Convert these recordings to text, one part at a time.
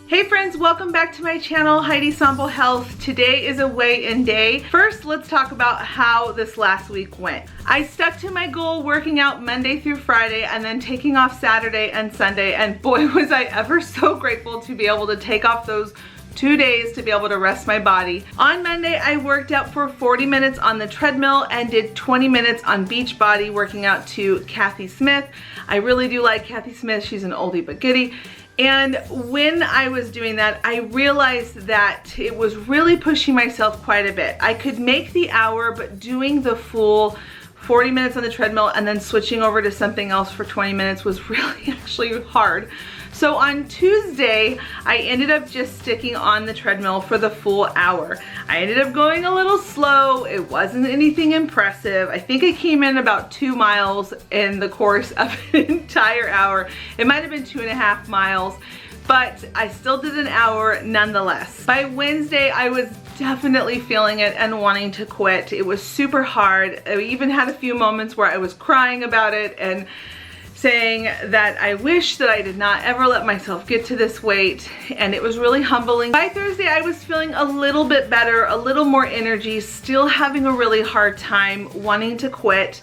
Hey friends, welcome back to my channel, Heidi Sonboul Health. Today is a weigh-in day. First, let's talk about how this last week went. I stuck to my goal working out Monday through Friday and then taking off Saturday and Sunday, and boy was I ever so grateful to be able to take off those 2 days to be able to rest my body. On Monday, I worked out for 40 minutes on the treadmill and did 20 minutes on Beachbody working out to Kathy Smith. I really do like Kathy Smith. She's an oldie but goodie. And when I was doing that, I realized that it was really pushing myself quite a bit. I could make the hour, but doing the full 40 minutes on the treadmill and then switching over to something else for 20 minutes was really actually hard. So on Tuesday, I ended up just sticking on the treadmill for the full hour. I ended up going a little slow. It wasn't anything impressive. I think I came in about 2 miles in the course of an entire hour. It might have been 2.5 miles, but I still did an hour nonetheless. By Wednesday, I was definitely feeling it and wanting to quit. It was super hard. I even had a few moments where I was crying about it and saying that I wish that I did not ever let myself get to this weight, and it was really humbling. By Thursday, I was feeling a little bit better, a little more energy, still having a really hard time wanting to quit,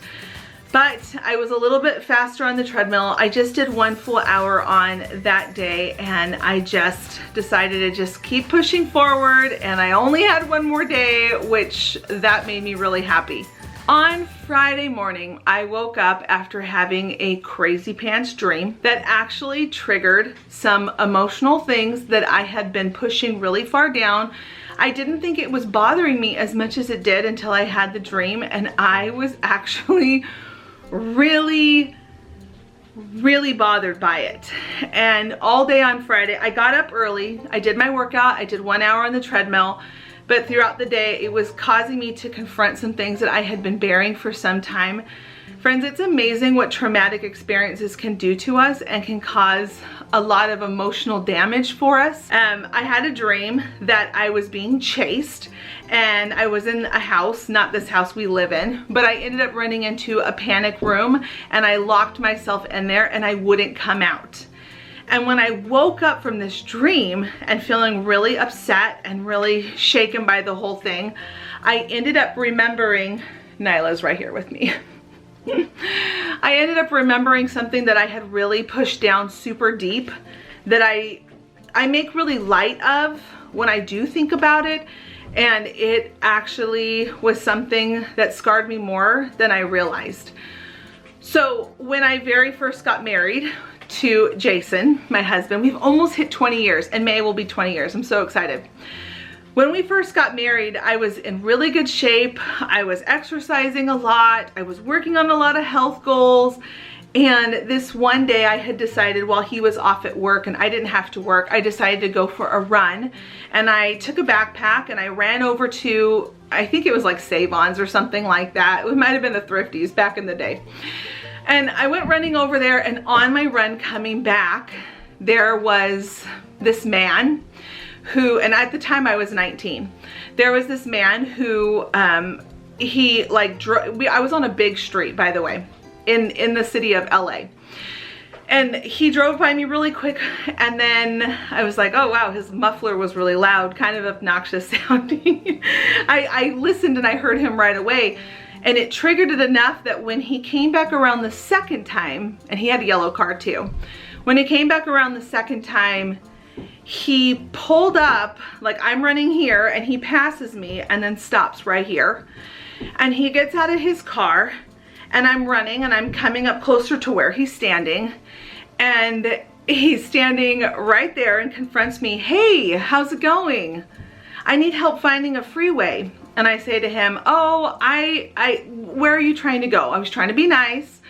but I was a little bit faster on the treadmill. I just did 1 full hour on that day, and I just decided to just keep pushing forward, and I only had 1 more day, which that made me really happy. On Friday morning, I woke up after having a crazy pants dream that actually triggered some emotional things that I had been pushing really far down. I didn't think it was bothering me as much as it did until I had the dream, and I was actually really bothered by it. And all day on Friday, I got up early, I did my workout, I did 1 hour on the treadmill, but throughout the day, it was causing me to confront some things that I had been bearing for some time. Friends, it's amazing what traumatic experiences can do to us and can cause a lot of emotional damage for us. I had a dream that I was being chased, and I was in a house, not this house we live in, but I ended up running into a panic room, and I locked myself in there and I wouldn't come out. And when I woke up from this dream and feeling really upset and really shaken by the whole thing, I ended up remembering, Nyla's right here with me. I ended up remembering something that I had really pushed down super deep that I make really light of when I do think about it. And it actually was something that scarred me more than I realized. So when I very first got married to Jason, my husband, we've almost hit 20 years. In May will be 20 years. I'm so excited. When we first got married, I was in really good shape. I was exercising a lot. I was working on a lot of health goals. And this one day I had decided, while he was off at work and I didn't have to work, I decided to go for a run. And I took a backpack and I ran over to, I think it was like Save-Ons or something like that. It might have been the Thrifties back in the day. And I went running over there, and on my run coming back, there was this man who, and at the time I was 19, there was this man who, he like, I was on a big street, by the way, in the city of LA. And he drove by me really quick, and then I was like, oh wow, his muffler was really loud, kind of obnoxious sounding. I listened and I heard him right away. And it triggered it enough that when he came back around the second time, and he had a yellow car too, when he came back around the second time, he pulled up, like I'm running here, and he passes me and then stops right here. And he gets out of his car, and I'm running, and I'm coming up closer to where he's standing, and he's standing right there and confronts me. Hey, how's it going? I need help finding a freeway. And I say to him, oh, where are you trying to go? I was trying to be nice.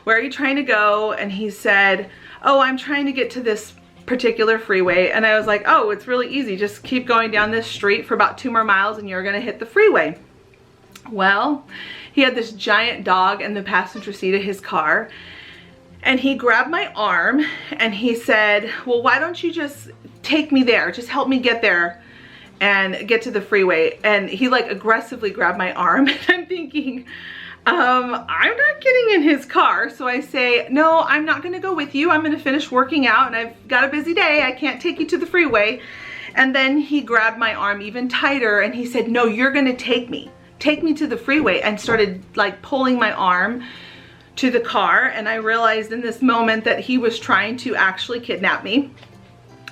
Where are you trying to go? And he said, oh, I'm trying to get to this particular freeway. And I was like, oh, it's really easy. Just keep going down this street for about 2 more miles and you're gonna hit the freeway. Well, he had this giant dog in the passenger seat of his car. And he grabbed my arm and he said, well, why don't you just take me there? Just help me get there and get to the freeway. And he like aggressively grabbed my arm, and I'm thinking, I'm not getting in his car. So I say, no, I'm not gonna go with you. I'm gonna finish working out and I've got a busy day. I can't take you to the freeway. And then he grabbed my arm even tighter and he said, no, you're gonna take me to the freeway, and started like pulling my arm to the car. And I realized in this moment that he was trying to actually kidnap me,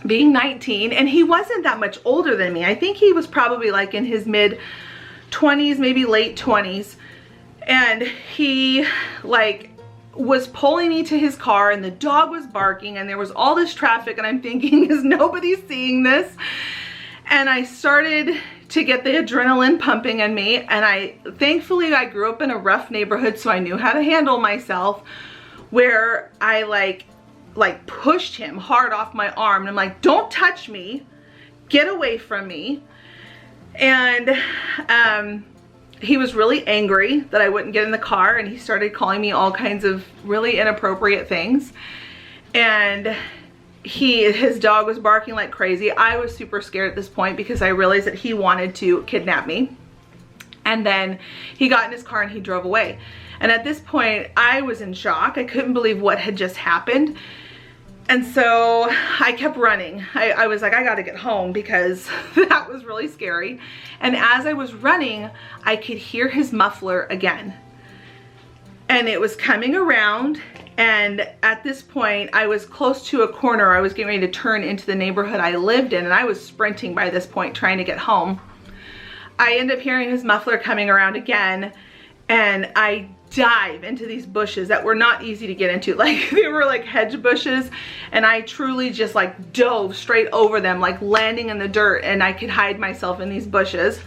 being 19, and he wasn't that much older than me. I think he was probably like in his mid 20s, maybe late 20s. And he like was pulling me to his car and the dog was barking and there was all this traffic, and I'm thinking, is nobody seeing this? And I started to get the adrenaline pumping in me, and thankfully I grew up in a rough neighborhood, so I knew how to handle myself, where I like pushed him hard off my arm and I'm like, don't touch me, get away from me. And he was really angry that I wouldn't get in the car, and he started calling me all kinds of really inappropriate things. And his dog was barking like crazy. I was super scared at this point because I realized that he wanted to kidnap me. And then he got in his car and he drove away. And at this point I was in shock. I couldn't believe what had just happened. And so I kept running. I was like, I gotta get home, because that was really scary. And as I was running, I could hear his muffler again. And it was coming around, and at this point I was close to a corner. I was getting ready to turn into the neighborhood I lived in, and I was sprinting by this point trying to get home. I end up hearing his muffler coming around again, and I dive into these bushes that were not easy to get into. Like, they were like hedge bushes, and I truly just like dove straight over them, like landing in the dirt, and I could hide myself in these bushes.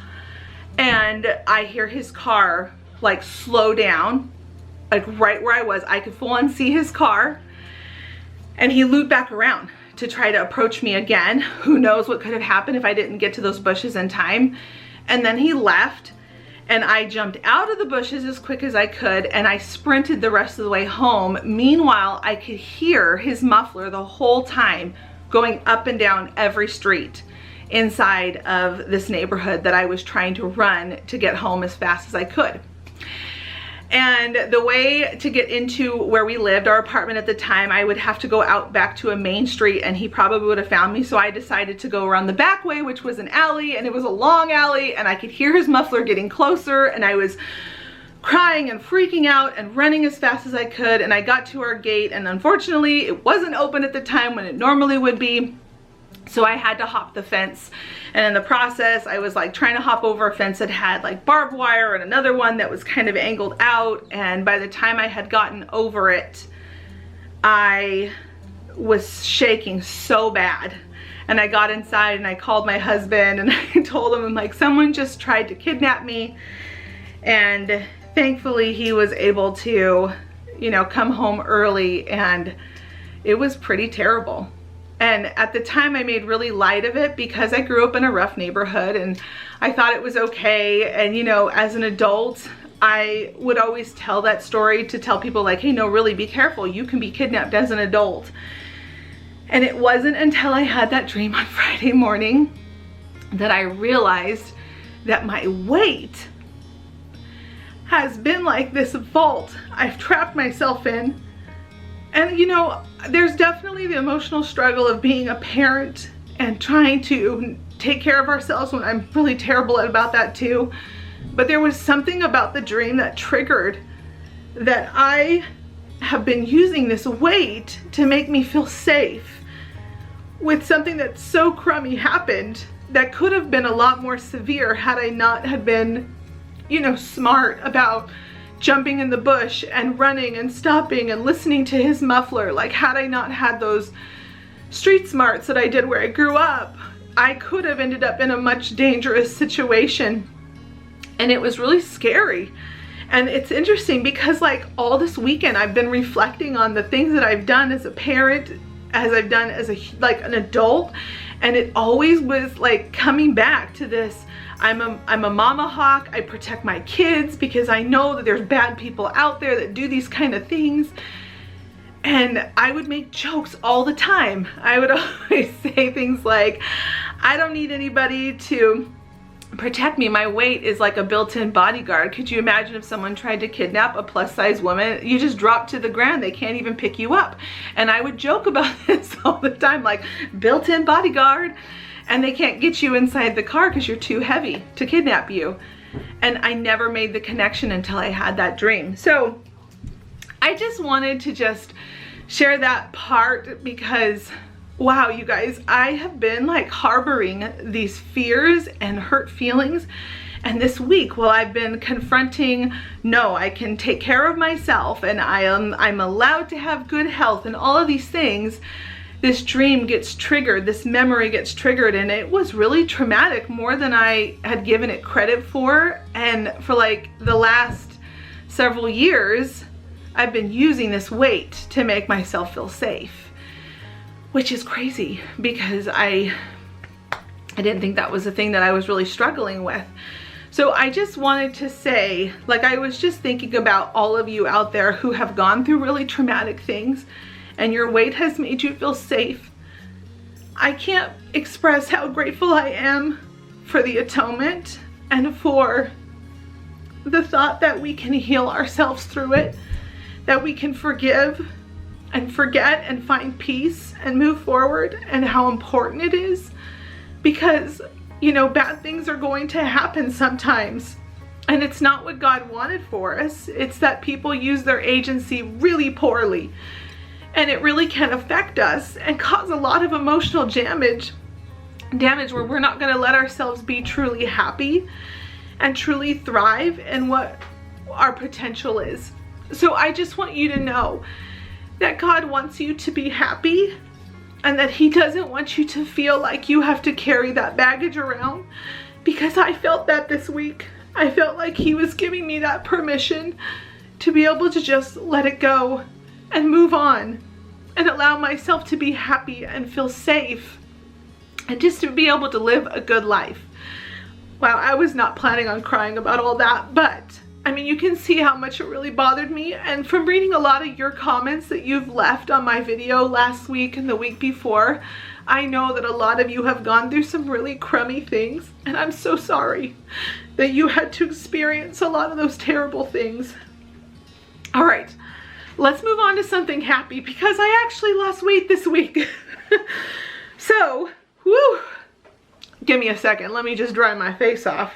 And I hear his car like slow down, like right where I was. I could full on see his car, and he looped back around to try to approach me again. Who knows what could have happened if I didn't get to those bushes in time. And then he left, and I jumped out of the bushes as quick as I could, and I sprinted the rest of the way home. Meanwhile, I could hear his muffler the whole time going up and down every street inside of this neighborhood that I was trying to run to get home as fast as I could. And the way to get into where we lived, our apartment at the time, I would have to go out back to a main street, and he probably would have found me. So I decided to go around the back way, which was an alley, and it was a long alley, and I could hear his muffler getting closer, and I was crying and freaking out and running as fast as I could. And I got to our gate, and unfortunately it wasn't open at the time when it normally would be. So I had to hop the fence, and in the process I was like trying to hop over a fence that had like barbed wire and another one that was kind of angled out, and by the time I had gotten over it, I was shaking so bad. And I got inside and I called my husband, and I told him, I'm like, someone just tried to kidnap me. And thankfully he was able to, you know, come home early, and it was pretty terrible. And at the time I made really light of it because I grew up in a rough neighborhood and I thought it was okay. And you know, as an adult, I would always tell that story to tell people like, hey, no, really be careful. You can be kidnapped as an adult. And it wasn't until I had that dream on Friday morning that I realized that my weight has been like this vault I've trapped myself in. And you know, there's definitely the emotional struggle of being a parent and trying to take care of ourselves, when I'm really terrible about that too. But there was something about the dream that triggered that I have been using this weight to make me feel safe with something that's so crummy happened that could have been a lot more severe had I not had been, you know, smart about jumping in the bush and running and stopping and listening to his muffler. Like, had I not had those street smarts that I did where I grew up, I could have ended up in a much dangerous situation. And it was really scary. And it's interesting because like all this weekend I've been reflecting on the things that I've done as a parent, as I've done as an adult, and it always was like coming back to this. I'm a mama hawk. I protect my kids because I know that there's bad people out there that do these kind of things. And I would make jokes all the time. I would always say things like, I don't need anybody to protect me. My weight is like a built-in bodyguard. Could you imagine if someone tried to kidnap a plus-size woman? You just drop to the ground. They can't even pick you up. And I would joke about this all the time, like built-in bodyguard, and they can't get you inside the car because you're too heavy to kidnap you. And I never made the connection until I had that dream. So I just wanted to just share that part because wow, you guys, I have been like harboring these fears and hurt feelings. And this week, while I've been confronting, no, I can take care of myself and I'm allowed to have good health and all of these things, this dream gets triggered, this memory gets triggered, and it was really traumatic, more than I had given it credit for. And for like the last several years, I've been using this weight to make myself feel safe. Which is crazy because I didn't think that was a thing that I was really struggling with. So I just wanted to say, like, I was just thinking about all of you out there who have gone through really traumatic things and your weight has made you feel safe. I can't express how grateful I am for the atonement and for the thought that we can heal ourselves through it, that we can forgive and forget and find peace and move forward, and how important it is because, you know, bad things are going to happen sometimes and it's not what God wanted for us. It's that people use their agency really poorly and it really can affect us and cause a lot of emotional damage where we're not going to let ourselves be truly happy and truly thrive in what our potential is. So I just want you to know that God wants you to be happy and that He doesn't want you to feel like you have to carry that baggage around, because I felt that this week. I felt like He was giving me that permission to be able to just let it go and move on and allow myself to be happy and feel safe and just to be able to live a good life. Wow, I was not planning on crying about all that, but I mean, you can see how much it really bothered me. And from reading a lot of your comments that you've left on my video last week and the week before, I know that a lot of you have gone through some really crummy things. And I'm so sorry that you had to experience a lot of those terrible things. All right, let's move on to something happy because I actually lost weight this week. So, whoo, give me a second. Let me just dry my face off.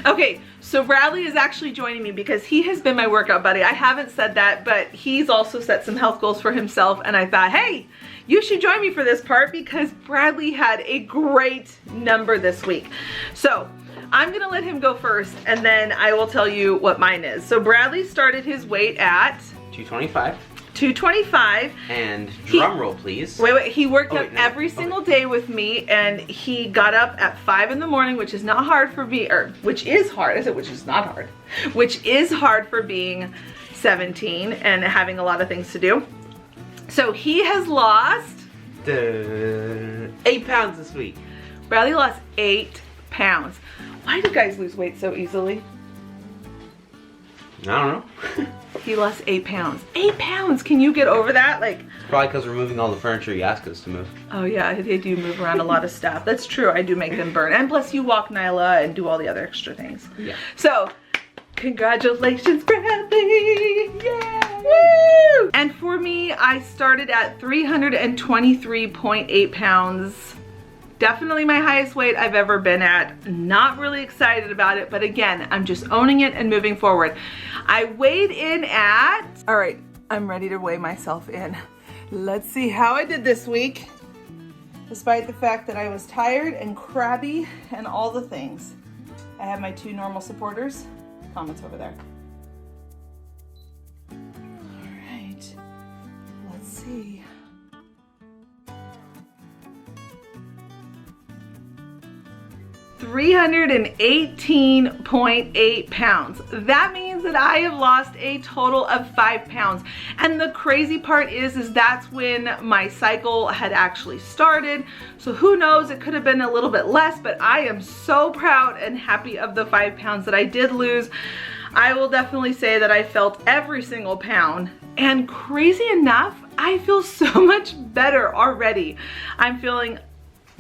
Okay, so Bradley is actually joining me because he has been my workout buddy. I haven't said that, but he's also set some health goals for himself, and I thought, hey, you should join me for this part because Bradley had a great number this week. So I'm gonna let him go first and then I will tell you what mine is. So Bradley started his weight at 225. 225. And drum roll, please. Wait, he worked out every single day with me, and he got up at 5 in the morning, which is not hard for me, or which is hard, I said which is not hard, which is hard for being 17 and having a lot of things to do. So he has lost 8 pounds this week. Bradley lost 8 pounds. Why do guys lose weight so easily? I don't know. He lost 8 pounds. 8 pounds! Can you get over that? Like, probably because we're moving all the furniture you ask us to move. Oh yeah, they do move around a lot of stuff. That's true. I do make them burn. And plus you walk Nyla and do all the other extra things. Yeah. So, congratulations, Bradley! Yay! Woo! And for me, I started at 323.8 pounds. Definitely my highest weight I've ever been at. Not really excited about it, but again, I'm just owning it and moving forward. I weighed in at, all right, I'm ready to weigh myself in. Let's see how I did this week, despite the fact that I was tired and crabby and all the things. I have my 2 normal supporters. Comments over there. All right, let's see. 318.8 pounds. That means that I have lost a total of 5 pounds. And the crazy part is that's when my cycle had actually started. So who knows, it could have been a little bit less, but I am so proud and happy of the 5 pounds that I did lose. I will definitely say that I felt every single pound. And crazy enough, I feel so much better already. I'm feeling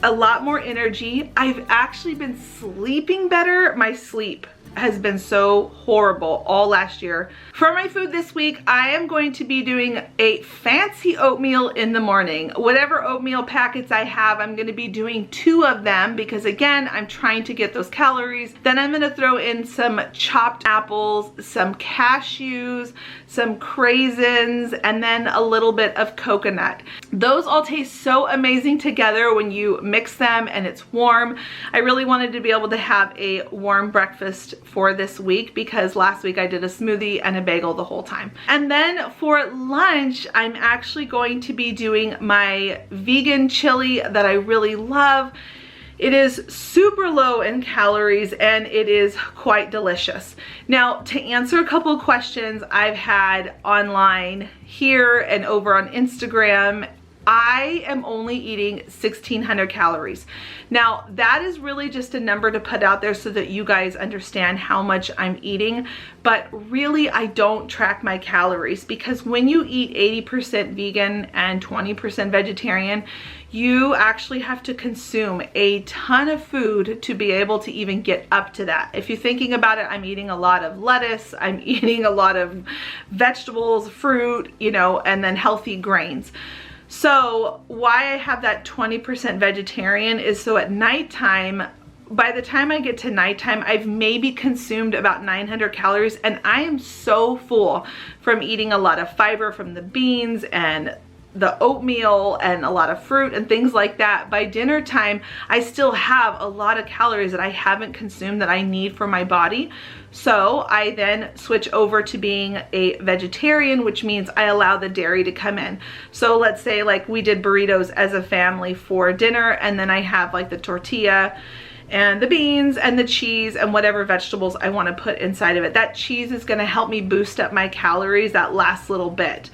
a lot more energy. I've actually been sleeping better. My sleep has been so horrible all last year. For my food this week, I am going to be doing a fancy oatmeal in the morning. Whatever oatmeal packets I have, I'm going to be doing 2 of them because again, I'm trying to get those calories. Then I'm going to throw in some chopped apples, some cashews, some craisins, and then a little bit of coconut. Those all taste so amazing together when you mix them and it's warm. I really wanted to be able to have a warm breakfast for this week because last week I did a smoothie and a bagel the whole time. And then for lunch, I'm actually going to be doing my vegan chili that I really love. It is super low in calories and it is quite delicious. Now, to answer a couple of questions I've had online here and over on Instagram, I am only eating 1,600 calories. Now, that is really just a number to put out there so that you guys understand how much I'm eating, but really I don't track my calories because when you eat 80% vegan and 20% vegetarian, you actually have to consume a ton of food to be able to even get up to that. If you're thinking about it, I'm eating a lot of lettuce, I'm eating a lot of vegetables, fruit, you know, and then healthy grains. So why I have that 20% vegetarian is so at nighttime, by the time I get to nighttime, I've maybe consumed about 900 calories and I am so full from eating a lot of fiber from the beans and the oatmeal and a lot of fruit and things like that. By dinner time, I still have a lot of calories that I haven't consumed that I need for my body. So I then switch over to being a vegetarian, which means I allow the dairy to come in. So let's say like we did burritos as a family for dinner, and then I have like the tortilla and the beans and the cheese and whatever vegetables I want to put inside of it. That cheese is going to help me boost up my calories that last little bit.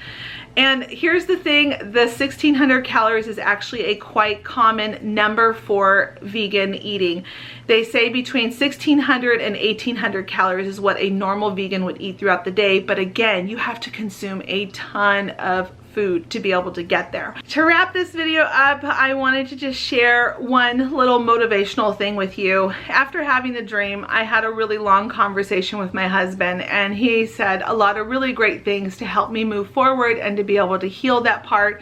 And here's the thing, the 1,600 calories is actually a quite common number for vegan eating. They say between 1,600 and 1,800 calories is what a normal vegan would eat throughout the day. But again, you have to consume a ton of food to be able to get there. To wrap this video up, I wanted to just share one little motivational thing with you. After having the dream, I had a really long conversation with my husband and he said a lot of really great things to help me move forward and to be able to heal that part.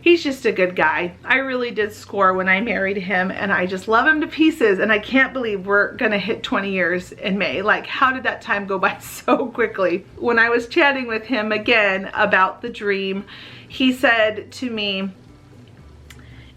He's just a good guy. I really did score when I married him and I just love him to pieces, and I can't believe we're gonna hit 20 years in May. Like, how did that time go by so quickly? When I was chatting with him again about the dream, he said to me,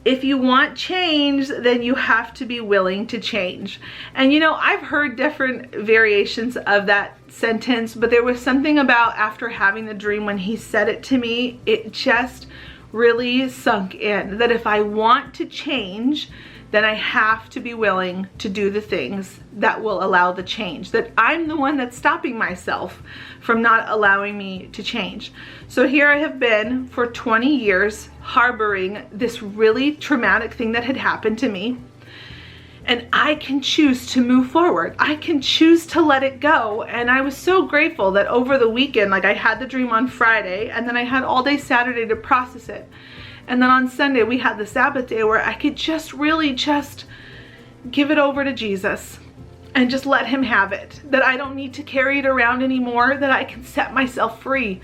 if you want change, then you have to be willing to change. And you know, I've heard different variations of that sentence, but there was something about after having the dream when he said it to me, it just really sunk in that if I want to change, then I have to be willing to do the things that will allow the change, that I'm the one that's stopping myself from not allowing me to change. So here I have been for 20 years harboring this really traumatic thing that had happened to me, and I can choose to move forward. I can choose to let it go. And I was so grateful that over the weekend, like I had the dream on Friday and then I had all day Saturday to process it. And then on Sunday, we had the Sabbath day where I could just really just give it over to Jesus and just let him have it. That I don't need to carry it around anymore, that I can set myself free.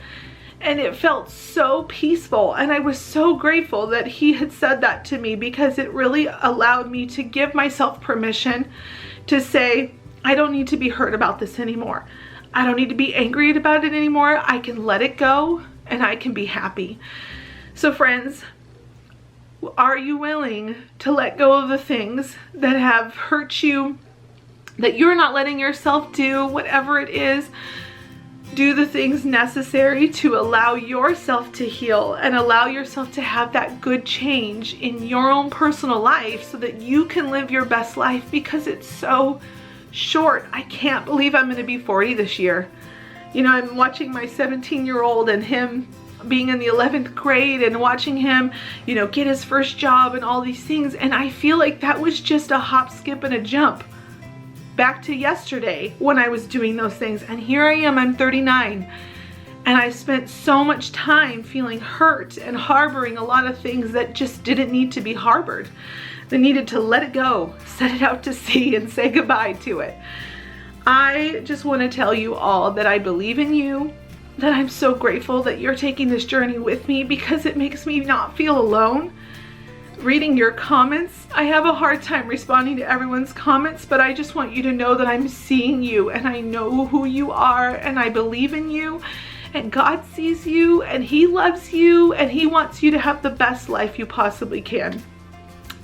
And it felt so peaceful, and I was so grateful that he had said that to me because it really allowed me to give myself permission to say, I don't need to be hurt about this anymore. I don't need to be angry about it anymore. I can let it go and I can be happy. So friends, are you willing to let go of the things that have hurt you, that you're not letting yourself do, whatever it is? Do the things necessary to allow yourself to heal and allow yourself to have that good change in your own personal life so that you can live your best life, because it's so short. I can't believe I'm going to be 40 this year. You know, I'm watching my 17-year-old and him being in the 11th grade and watching him, you know, get his first job and all these things. And I feel like that was just a hop, skip, and a jump back to yesterday when I was doing those things. And here I am, I'm 39. And I spent so much time feeling hurt and harboring a lot of things that just didn't need to be harbored. They needed to let it go, set it out to sea, and say goodbye to it. I just want to tell you all that I believe in you, that I'm so grateful that you're taking this journey with me, because it makes me not feel alone. Reading your comments, I have a hard time responding to everyone's comments, but I just want you to know that I'm seeing you, and I know who you are, and I believe in you, and God sees you, and He loves you, and He wants you to have the best life you possibly can.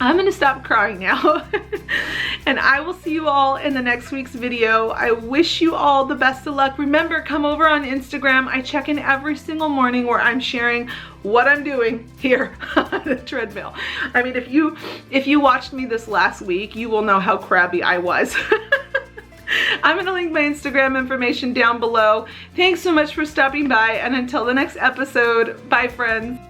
I'm gonna stop crying now and I will see you all in the next week's video. I wish you all the best of luck. Remember, come over on Instagram. I check in every single morning where I'm sharing what I'm doing here on the treadmill. I mean, if you watched me this last week, you will know how crabby I was. I'm gonna link my Instagram information down below. Thanks so much for stopping by, and until the next episode, bye friends.